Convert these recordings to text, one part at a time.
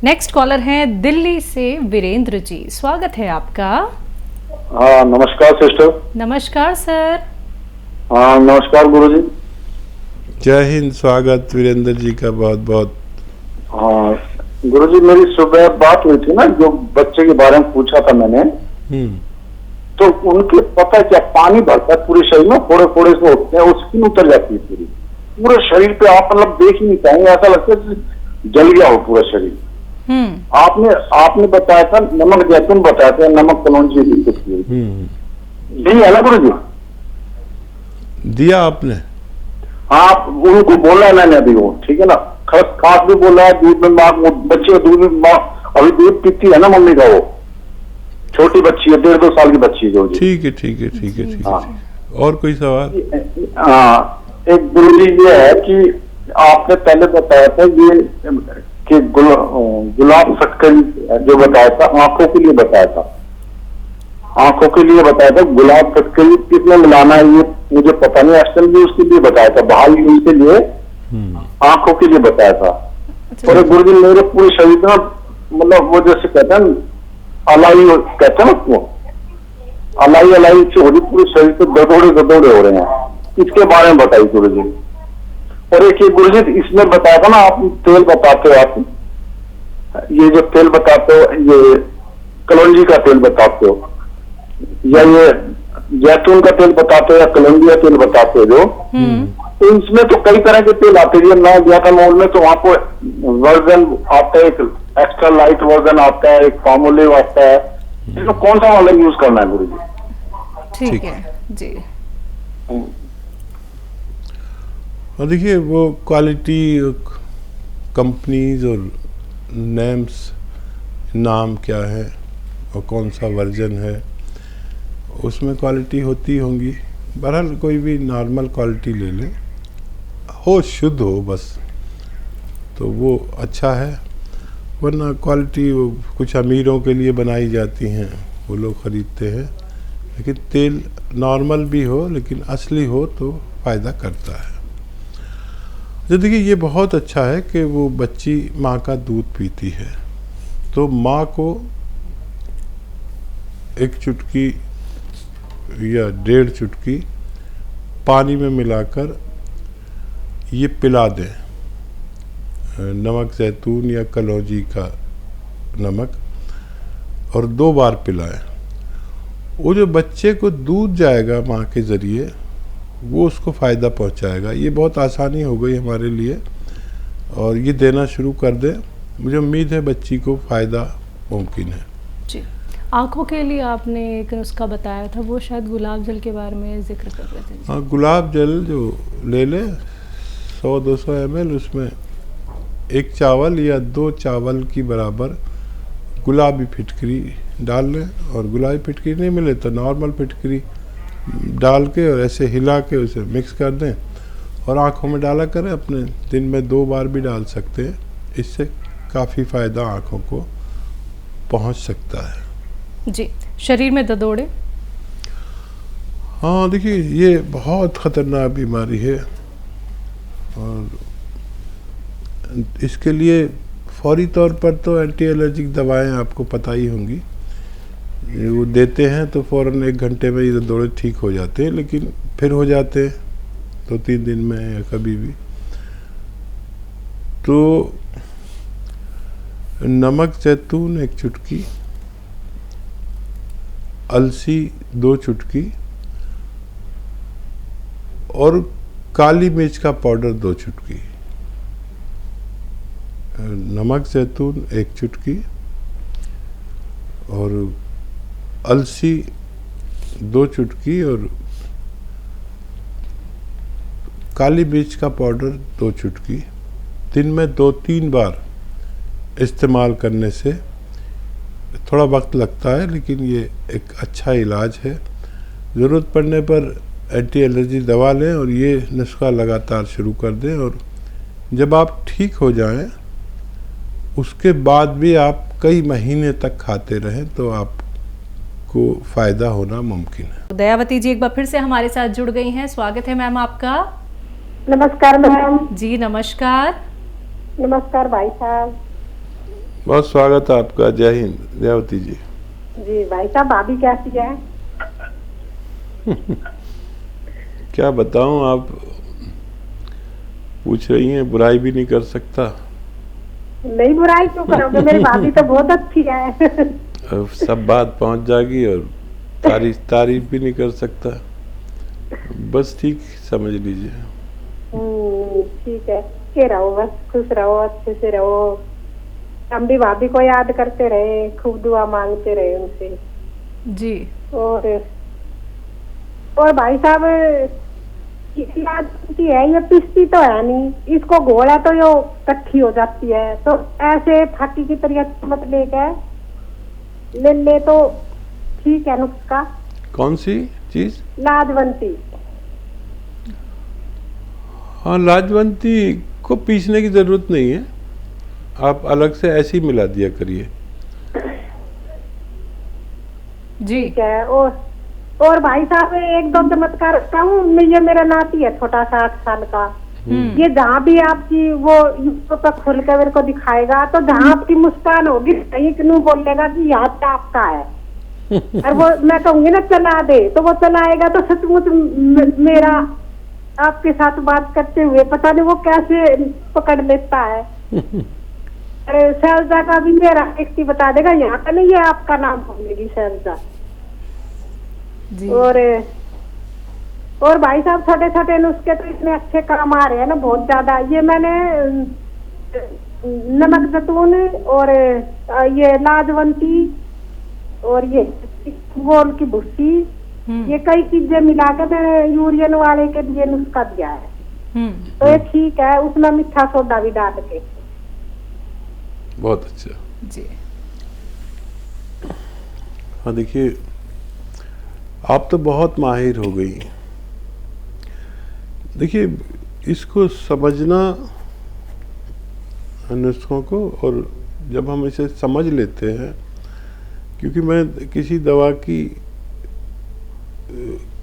Next collar हैं दिल्ली से वीरेंद्र जी, स्वागत है आपका। हाँ नमस्कार सिस्टर। नमस्कार सर। हाँ नमस्कार गुरुजी। जय हिंद, स्वागत वीरेंद्र जी का बहुत बहुत। हाँ गुरुजी, मेरी सुबह बात हुई थी ना, जो बच्चे के बारे में पूछा था मैंने, तो उनके पता है क्या, पानी भरता है पूरे शरीर में, थोड़े थोड़े से होते हैं, स्किन उतर जाती है पूरे शरीर पे, आप मतलब देख ही नहीं पाएंगे, ऐसा लगता है जल गया हो पूरा शरीर। आपने बताया था नमक जैतून बताया था, नमक कलौंजी यही है ना गुरुजी? दिया आपने? हाँ उनको बोला है मैंने अभी, वो ठीक है ना, खास भी बोला है, दूध में माँ, बच्चे दूध में माँ अभी दूध पीती है ना मम्मी का, वो छोटी बच्ची है, 1.5-2 साल की बच्ची है जो। ठीक है ठीक है ठीक है ठीक है। और कोई सवाल? हाँ एक गुरुजी ये है कि आपने पहले बताया था ये कि गुलाब फटकरी जो बताया था, आंखों के लिए बताया था, आंखों के लिए बताया था, गुलाब फटकरी किसमें मिलाना है ये मुझे पता नहीं, एक्शन भी उसके लिए बताया था, बहाल यूज के लिए, आंखों के लिए बताया था। और गुरुजी मेरे पूरे शरीर में मतलब वो जैसे कहते हैं अलाई, कहते हैं ना उसको, अलाई अलाई से हो रही, पूरे शरीर से गदौड़े हो रहे हैं, इसके बारे में बताइए गुरुजी। और एक ये गुरुजी इसमें बताया था ना, आप तेल बताते हो, आप ये जो तेल बताते हो, ये कलौंजी का तेल बताते हो, या ये जैतून का तेल बताते हो, या कलौंजी का तेल बताते हो जो, तो इसमें तो कई तरह के तेल आते हैं। मैं गया था मॉल में तो वहां को वर्जन आता है, एक एक्स्ट्रा लाइट वर्जन आता है, एक पामोलिव आता है, इसमें कौन सा वाला यूज करना है गुरुजी? ठीक है जी। और देखिए वो क्वालिटी कंपनीज और नेम्स, नाम क्या है और कौन सा वर्जन है, उसमें क्वालिटी होती होंगी। बहरहाल कोई भी नॉर्मल क्वालिटी ले लें, हो शुद्ध हो बस, तो वो अच्छा है। वरना क्वालिटी वो कुछ अमीरों के लिए बनाई जाती हैं, वो लोग ख़रीदते हैं, लेकिन तेल नॉर्मल भी हो लेकिन असली हो तो फ़ायदा करता है। तो देखिए ये बहुत अच्छा है कि वो बच्ची माँ का दूध पीती है, तो माँ को एक चुटकी या 1.5 चुटकी पानी में मिलाकर ये पिला दें, नमक जैतून या कलौंजी का नमक, और 2 बार पिलाएं। वो जो बच्चे को दूध जाएगा माँ के ज़रिए, वो उसको फ़ायदा पहुँचाएगा। ये बहुत आसानी हो गई हमारे लिए, और ये देना शुरू कर दें, मुझे उम्मीद है बच्ची को फ़ायदा मुमकिन है जी। आँखों के लिए आपने एक नुस्खा बताया था, वो शायद गुलाब जल के बारे में जिक्र कर रहे थे। हाँ, गुलाब जल जो ले लें 100-200 ml, उसमें 1 चावल या 2 चावल की बराबर गुलाबी फिटकरी डाल लें, और गुलाबी फिटकरी नहीं मिले तो नॉर्मल फिटकरी डाल के और ऐसे हिला के उसे मिक्स कर दें और आँखों में डाला करें। अपने दिन में 2 बार भी डाल सकते हैं, इससे काफ़ी फ़ायदा आँखों को पहुँच सकता है जी। शरीर में ददोड़े? हाँ देखिए ये बहुत ख़तरनाक बीमारी है, और इसके लिए फौरी तौर पर तो एंटी एलर्जिक दवाएं आपको पता ही होंगी, वो देते हैं तो फ़ौरन 1 घंटे में ये दौरे ठीक हो जाते हैं, लेकिन फिर हो जाते हैं 2-3 दिन में या कभी भी। तो नमक जैतून 1 चुटकी, अलसी 2 चुटकी, और काली मिर्च का पाउडर 2 चुटकी, नमक जैतून 1 चुटकी, और अलसी 2 चुटकी, और काली मिर्च का पाउडर 2 चुटकी, दिन में 2-3 बार इस्तेमाल करने से थोड़ा वक्त लगता है, लेकिन ये एक अच्छा इलाज है। ज़रूरत पड़ने पर एंटी एलर्जी दवा लें और ये नुस्खा लगातार शुरू कर दें, और जब आप ठीक हो जाएं उसके बाद भी आप कई महीने तक खाते रहें तो आपको फ़ायदा होना मुमकिन है। दयावती जी एक बार फिर से हमारे साथ जुड़ गई हैं, स्वागत है मैम आपका। नमस्कार मैम। जी नमस्कार। नमस्कार भाई साहब। बहुत स्वागत है आपका। जय हिंद दयावती जी। जी भाई साहब, भाभी कैसी है? क्या बताऊं, आप पूछ रही हैं, बुराई भी नहीं कर सकता। नहीं, बुराई क्यों करोगे, मेरी भाभी तो बहुत अच्छी है। अब सब बात पहुंच जाएगी और तारीफ भी नहीं कर सकता। बस ठीक समझ लीजिए। ठीक है, के रहो, बस खुश रहो, अच्छे से रहो। हम भी भाभी को याद करते रहे, खूब दुआ मांगते रहे उनसे जी। और भाई साहब, याद है ये पिसती तो है नहीं, इसको घोड़ा तो यो कट्ठी हो जाती है, तो ऐसे फाकी की तरह मत ले ले तो ठीक है नुस्खा। कौन सी चीज? लाजवंती। हाँ, लाजवंती को पीसने की जरूरत नहीं है, आप अलग से ऐसे ही मिला दिया करिए। जी। ठीक है। और भाई साहब, एक दो चमत्कार कहूँ, ये मेरा नाती है छोटा सा 8 साल का। ये जहाँ भी आपकी वो यूट्यूब पर खोल के मेरे को दिखाएगा, तो जहाँ आपकी मुस्कान होगी कहीं क्यों बोलेगा कि यहाँ पे आपका है। और वो मैं कहूंगी ना चला दे, तो वो चलाएगा, तो सचमुच मेरा आपके साथ बात करते हुए पता नहीं वो कैसे पकड़ लेता है। अरे शैलजा का भी मेरा व्यक्ति बता देगा, यहाँ का नहीं, ये आपका नाम बोलेगी शैलजा। और भाई साहब, छोटे छोटे नुस्खे तो इतने अच्छे काम आ रहे हैं ना, बहुत ज्यादा। ये मैंने नमक जैतून और ये लाजवंती और ये गोल की भुस्सी, ये कई चीजें मिला के मैंने यूरियन वाले के लिए नुस्खा दिया है। तो ये ठीक है, उसमें मीठा सोडा भी डाल के। बहुत अच्छा जी। हाँ, देखिए आप तो बहुत माहिर हो गई। देखिए, इसको समझना नुस्खों को, और जब हम इसे समझ लेते हैं, क्योंकि मैं किसी दवा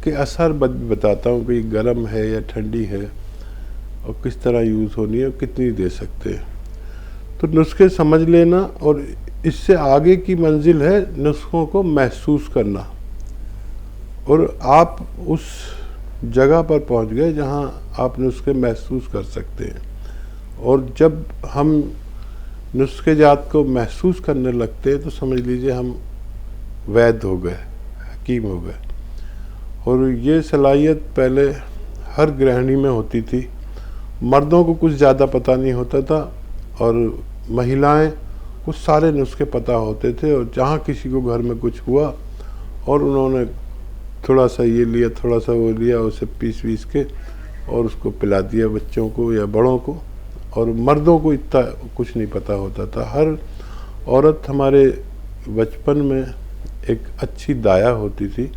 के असर बताता हूँ कि गर्म है या ठंडी है और किस तरह यूज़ होनी है और कितनी दे सकते हैं। तो नुस्खे समझ लेना, और इससे आगे की मंजिल है नुस्खों को महसूस करना। और आप उस जगह पर पहुंच गए जहां आप नुस्खे महसूस कर सकते हैं। और जब हम नुस्खे जात को महसूस करने लगते हैं तो समझ लीजिए हम वैद्य हो गए, हकीम हो गए। और ये सलाहियत पहले हर गृहिणी में होती थी। मर्दों को कुछ ज़्यादा पता नहीं होता था, और महिलाएं को सारे नुस्खे पता होते थे। और जहाँ किसी को घर में कुछ हुआ और उन्होंने थोड़ा सा ये लिया, थोड़ा सा वो लिया, उसे पीस के और उसको पिला दिया बच्चों को या बड़ों को। और मर्दों को इतना कुछ नहीं पता होता था। हर औरत हमारे बचपन में एक अच्छी दाया होती थी।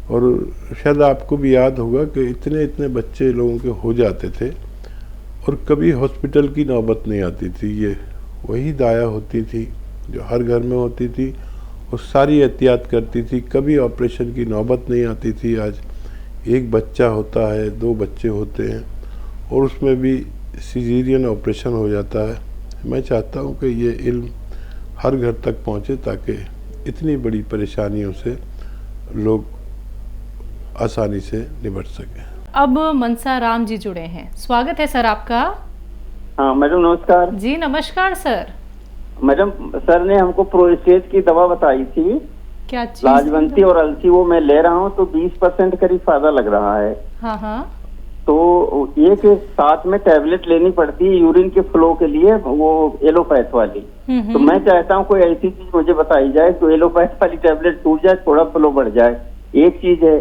और शायद आपको भी याद होगा कि इतने इतने बच्चे लोगों के हो जाते थे और कभी हॉस्पिटल की नौबत नहीं आती थी। ये वही दाया होती थी जो हर घर में होती थी और सारी एहतियात करती थी। कभी ऑपरेशन की नौबत नहीं आती थी। आज एक बच्चा होता है, 2 बच्चे होते हैं, और उसमें भी सिजेरियन ऑपरेशन हो जाता है। मैं चाहता हूँ कि ये इल्म हर घर तक पहुँचे ताकि इतनी बड़ी परेशानियों से लोग आसानी से निपट सकें। अब मनसा राम जी जुड़े हैं, स्वागत है सर आपका। हाँ मैडम, नमस्कार। जी नमस्कार सर। मैडम, सर ने हमको प्रोस्टेट की दवा बताई थी, क्या चीज? लाजवंती और अलसी, वो मैं ले रहा हूँ तो 20% करीब फायदा लग रहा है। हाँ हाँ। तो एक साथ में टैबलेट लेनी पड़ती है यूरिन के फ्लो के लिए, वो एलोपैथ वाली। तो मैं चाहता हूँ कोई ऐसी चीज मुझे बताई जाए तो एलोपैथ वाली टैबलेट टूट जाए, थोड़ा फ्लो बढ़ जाए। एक चीज है।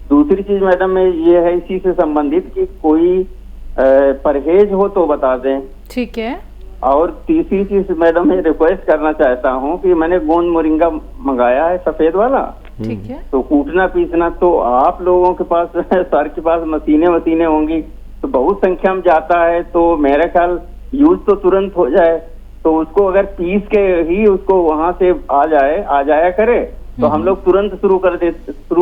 दूसरी चीज मैडम में ये है इसी से संबंधित कि कोई परहेज हो तो बता दें। ठीक है। और तीसरी चीज मैडम मैं रिक्वेस्ट करना चाहता हूँ कि मैंने गोंद मोरिंगा मंगाया है, सफेद वाला। ठीक है। तो कूटना पीसना तो आप लोगों के पास सर के पास मशीनें होंगी तो बहुत संख्या में जाता है, तो मेरे ख्याल यूज तो तुरंत हो जाए। तो उसको अगर पीस के ही उसको वहां से आ जाया करे तो हम लोग तुरंत शुरू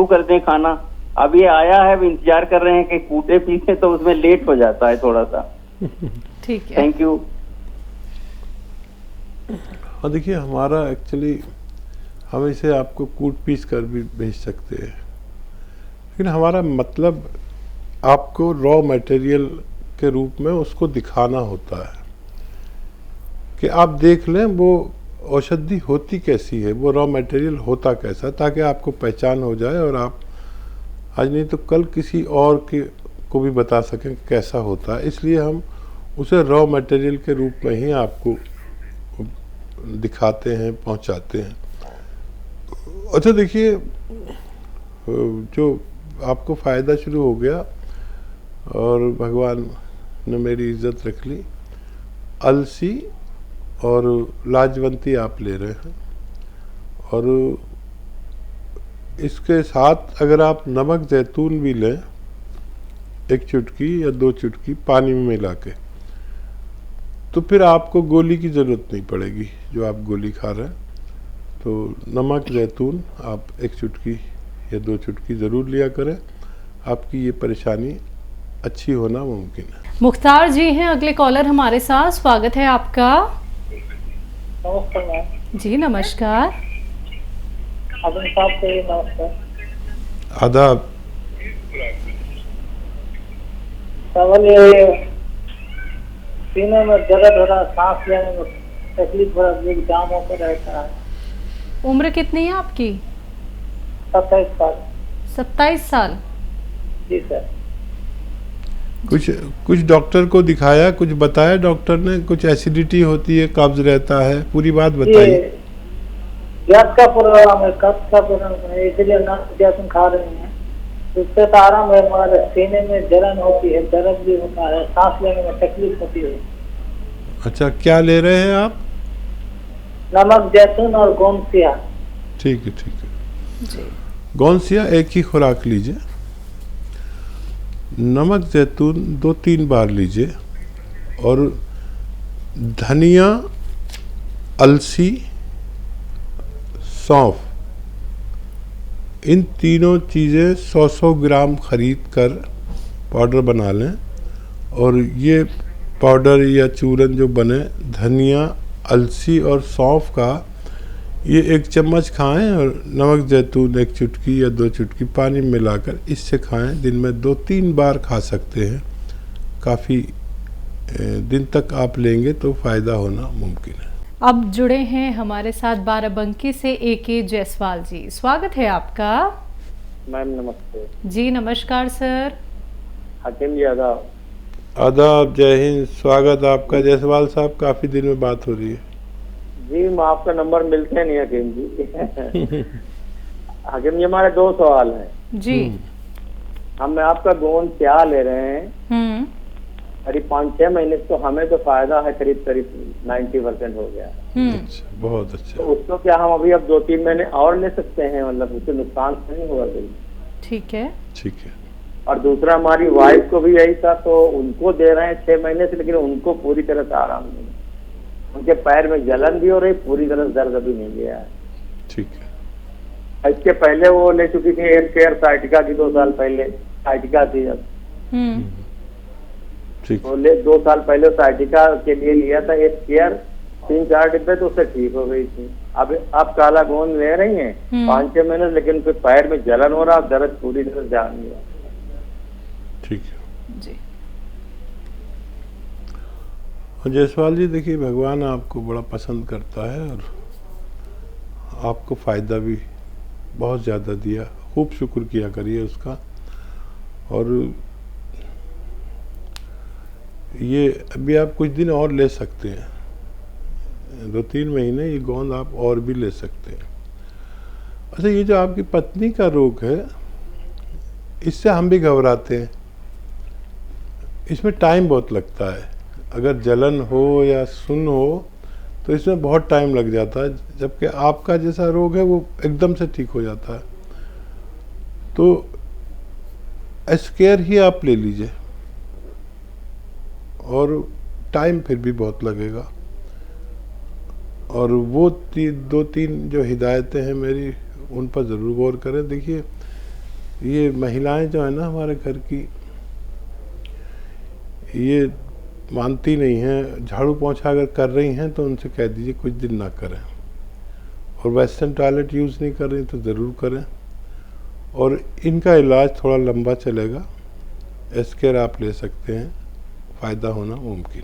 कर दें खाना। अब ये आया है, अब इंतजार कर रहे हैं कि कूटे पीसे, तो उसमें लेट हो जाता है थोड़ा सा। ठीक है। Thank you. हाँ देखिए, हमारा एक्चुअली हम इसे आपको कूट पीस कर भी भेज सकते हैं, लेकिन हमारा मतलब आपको रॉ मटेरियल के रूप में उसको दिखाना होता है कि आप देख लें वो औषधि होती कैसी है, वो रॉ मटेरियल होता कैसा, ताकि आपको पहचान हो जाए और आप आज नहीं तो कल किसी और को भी बता सकें कैसा होता है। इसलिए हम उसे रॉ मटेरियल के रूप में ही आपको दिखाते हैं, पहुंचाते हैं। अच्छा देखिए, जो आपको फ़ायदा शुरू हो गया और भगवान ने मेरी इज्जत रख ली, अलसी और लाजवंती आप ले रहे हैं, और इसके साथ अगर आप नमक जैतून भी लें, 1 चुटकी या 2 चुटकी पानी में मिला के, तो फिर आपको गोली की ज़रूरत नहीं पड़ेगी जो आप गोली खा रहे हैं। तो नमक जैतून आप 1 चुटकी या 2 चुटकी ज़रूर लिया करें, आपकी ये परेशानी अच्छी होना मुमकिन है। मुख्तार जी हैं अगले कॉलर हमारे साथ, स्वागत है आपका। नमस्कार मैम। जी नमस्कार। नमस्कार। आदाब। सवाल ये, सीने में दर्द हो रहा, सांस लेने में तकलीफ हो रहा, एक जाम होकर रहता है। उम्र कितनी है आपकी? 27 साल। 27 साल। जी सर। कुछ डॉक्टर को दिखाया, कुछ बताया डॉक्टर ने? कुछ एसिडिटी होती है, कब्ज रहता है, पूरी बात बताइए। गैस का प्रॉब्लम है, कब्ज का प्रॉब्लम है, इसलिए नाम खा रहे हैं, उससे तो आराम है, मगर सीने में जलन होती है, दर्द भी होता है, सांस लेने में तकलीफ होती है। अच्छा, क्या ले रहे हैं आप? नमक जैतून और गोमसिया। ठीक है, ठीक है। गोमसिया एक ही खुराक लीजिए, नमक जैतून 2-3 बार लीजिए, और धनिया, अलसी, सौंफ, इन तीनों चीज़ें 100-100 ग्राम खरीद कर पाउडर बना लें। और ये पाउडर या चूरन जो बने धनिया, अलसी और सौंफ का, ये 1 चम्मच खाएं, और नमक जैतून 1 चुटकी या 2 चुटकी पानी में मिलाकर इससे खाएं। दिन में 2-3 बार खा सकते हैं, काफ़ी दिन तक आप लेंगे तो फ़ायदा होना मुमकिन है। अब जुड़े हैं हमारे साथ बाराबंकी से AK जायसवाल जी, स्वागत है आपका। मैम नमस्ते। जी नमस्कार सर। हकीम जी आदाब। आदाब, जय हिंद, स्वागत आपका जायसवाल साहब, काफ़ी दिन में बात हो रही है। जी आपका नंबर मिलते नहीं हकीम जी। हकीम जी हमारे 2 सवाल हैं जी। हम आपका गोंद क्या ले रहे हैं, करीब 5-6 महीने से, तो हमें तो फायदा है, करीब 90% हो गया। अच्छा, बहुत अच्छा। तो उसको क्या हम अभी अब 2-3 महीने और ले सकते हैं, मतलब उससे नुकसान नहीं होगा कोई? ठीक है, ठीक है। और दूसरा, हमारी वाइफ को भी यही था, तो उनको दे रहे हैं 6 महीने से, लेकिन उनको पूरी तरह से आराम नहीं, उनके पैर में जलन भी हो रही, पूरी तरह से दर्द भी नहीं गया है। ठीक है। इसके पहले वो ले चुकी थी एक केयर साइटिका की, 2 साल पहले साइटिका थी जब, ठीक। तो 2 साल पहले साइटिका के लिए लिया था एक केयर, 3-4 डिब्बे, तो उससे ठीक हो गई थी। अब आप काला गोंद ले रही हैं 5-6 महीने, लेकिन फिर पैर में जलन हो रहा, दर्द पूरी तरह जा नहीं रहा। ठीक है जी। और जायसवाल जी, देखिए भगवान आपको बड़ा पसंद करता है और आपको फ़ायदा भी बहुत ज़्यादा दिया, खूब शुक्र किया करिए उसका। और ये अभी आप कुछ दिन और ले सकते हैं, 2-3 महीने ये गोंद आप और भी ले सकते हैं। अच्छा, ये जो आपकी पत्नी का रोग है, इससे हम भी घबराते हैं, इसमें टाइम बहुत लगता है। अगर जलन हो या सुन्न हो तो इसमें बहुत टाइम लग जाता है, जबकि आपका जैसा रोग है वो एकदम से ठीक हो जाता है। तो एस्केयर ही आप ले लीजिए, और टाइम फिर भी बहुत लगेगा। और वो 2-3 जो हिदायतें हैं मेरी, उन पर ज़रूर गौर करें। देखिए, ये महिलाएं जो है ना हमारे घर की, ये मानती नहीं हैं, झाड़ू पोंछा अगर कर रही हैं तो उनसे कह दीजिए कुछ दिन ना करें, और वेस्टर्न टॉयलेट यूज़ नहीं कर रही तो ज़रूर करें। और इनका इलाज थोड़ा लंबा चलेगा, एस्केर आप ले सकते हैं, फ़ायदा होना मुमकिन है।